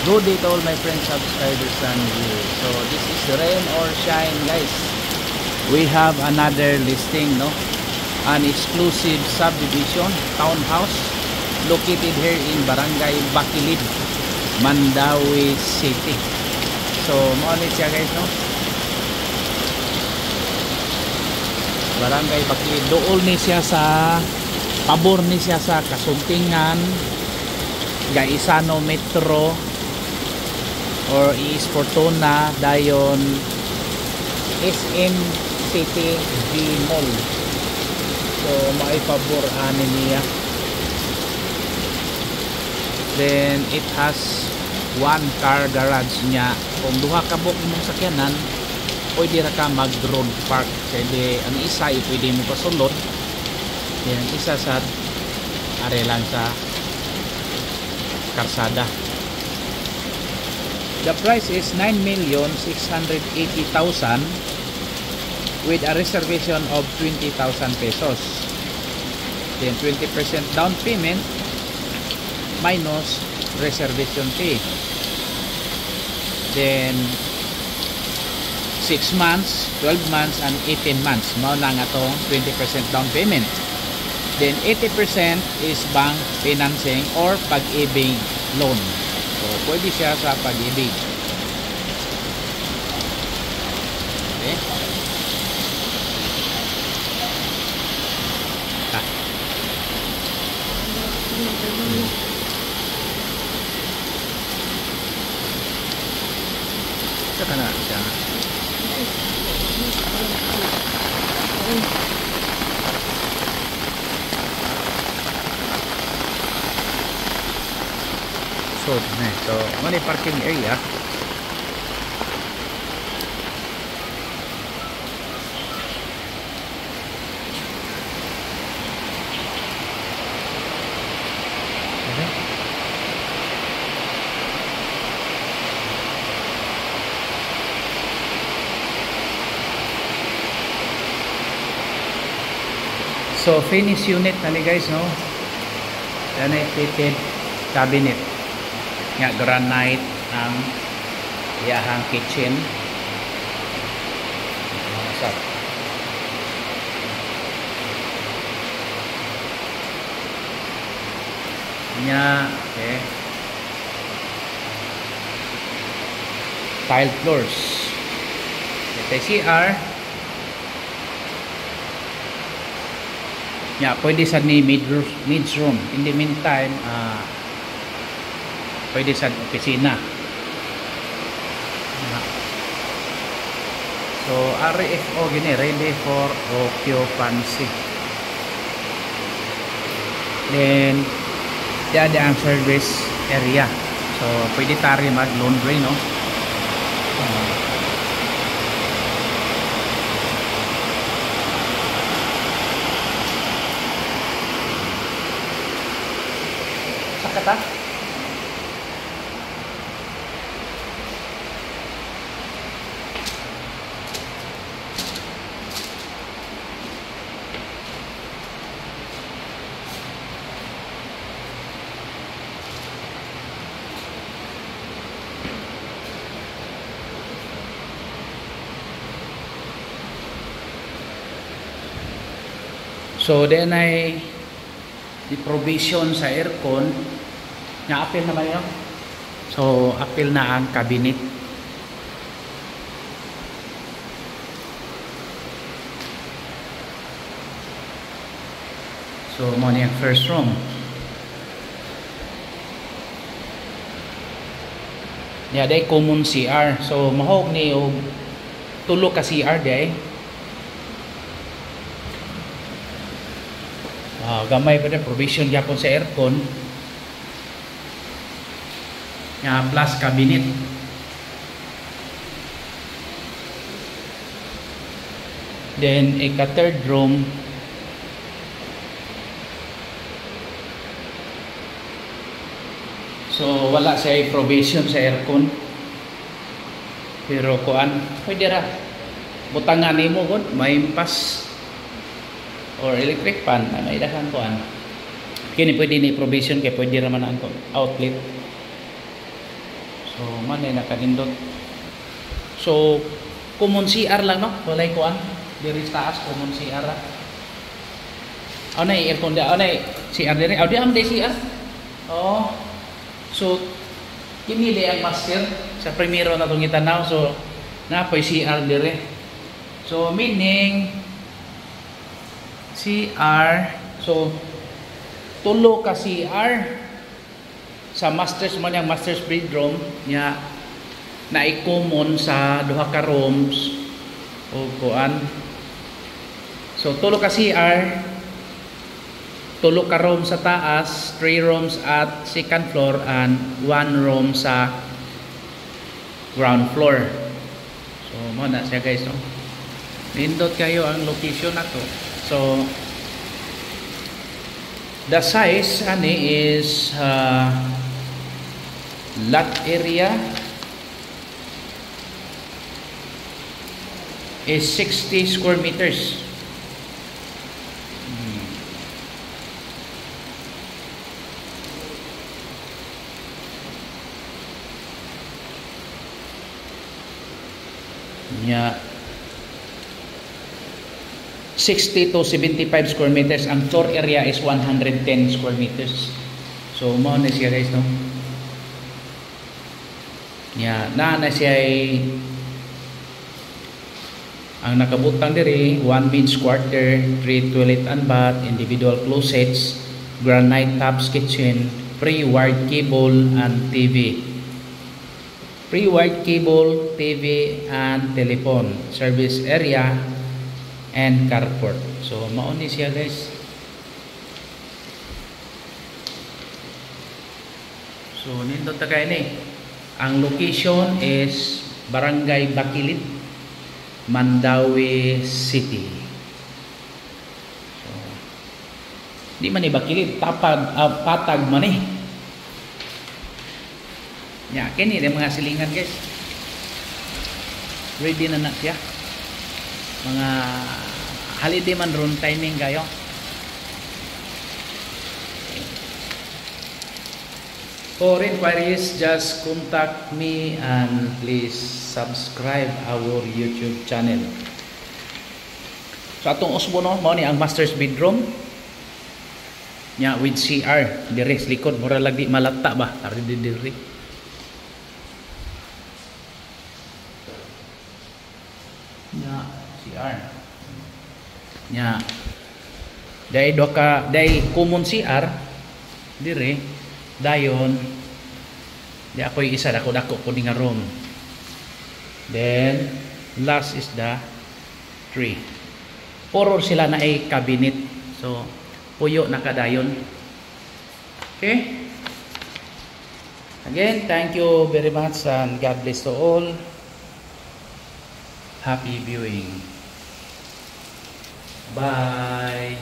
Good day to all my friends, subscribers and viewers. So this is rain or shine, guys. We have another listing, no? An exclusive subdivision townhouse located here in Barangay Bacilid, Mandaue City. So maulit siya, guys, no? Barangay Bacilid. Dool ni siya sa pabor ni siya sa Kasuntingan, Gaisano Metro or East Fortuna, dayon SM City G Mall. So maipabor ani niya. Then it has one car garage niya. Kung duha ka buk imong sakyanan, pwede ra ka mag road park. Pwede ang isa pwede mo pasulod. Then isa sa are lang sa karsada. The price is 9,680,000 with a reservation of 20,000 pesos. Then 20% down payment minus reservation fee. Then 6 months, 12 months, and 18 months. Mao na nga tong 20% down payment. Then 80% is bank financing or pag-ibig loan. So, pwede siya sa pag-ibig. Okay. Saka na siya. So, mali parking area. Okay. So, finish unit na ni, guys, no? Yan ay fitted cabinet. Nga granite ang iyahang kitchen. Masap. Nya, okay. Tile floors. Ito CR. Nya, pwede sa ni mid-room. In the meantime, pwede sa opisina. So RFO gini, ready for occupancy. Then diyan ang service area. So pwede tari mag laundry, no? Sakata? So then ay the provision sa aircon nga apil naman yun. So apil na ang cabinet. So mo ni ang first room. Ya day common CR. So mahog ni og tulo ka CR day. Gamay pa rin provision yapon sa aircon nga plus cabinet. Then a third room so wala siya provision sa aircon pero kuan pwede ra butangan nimo gud may pas or electric fan na may dahan kuan kini pwede ni provision kay pwede ra man ang outlet. So man ay nakalindot. So common CR lang no, walay kuan diri sa taas common CR. Ano ay aircon da, ano ay CR diri. Di am di CR. Oh. So kini di ang master sa primero na tong itanaw. So napoy CR diri. So meaning CR, so tulo ka CR sa masters man yang masters bedroom nya na i-common sa duha ka rooms o kuan. So tulo ka CR, tulo ka room sa taas, 3 rooms at second floor and 1 room sa ground floor. So mo na siya guys no. Nindot kayo ang location na to. So the size ani is lot area is 60 square meters. Yeah. 60 to 75 square meters. Ang floor area is 110 square meters. So mo na siya guys no. Yeah, na siya ay ang nakabutang diri 1 men's quarter, 3 toilet and bath, individual closets, granite tops kitchen, pre-wired cable and TV. Pre-wired cable, TV and telephone, service area and carport. So mao ni siya guys. So nindot ta kay ni. Ang location is Barangay Bakilit, Mandaue City. So di man ni Bakilit, patag man ni. Ya, kini dia mga silingan guys. Ready na na siya. Mga holiday man ron timing kayo. For inquiries, just contact me and please subscribe our YouTube channel. So atong usbo no, mao ni ang master's bedroom. Nya with CR dire sa likod, mura lagi malata ba? Ari diri. Nya CR. Nya dai doka dai common CR dire. Dayon di ako'y isa dako ko nga room. Then last is the 3. Puro sila na ay cabinet. So puyo na kadayon. Okay? Again, thank you very much and God bless to all. Happy viewing. Bye.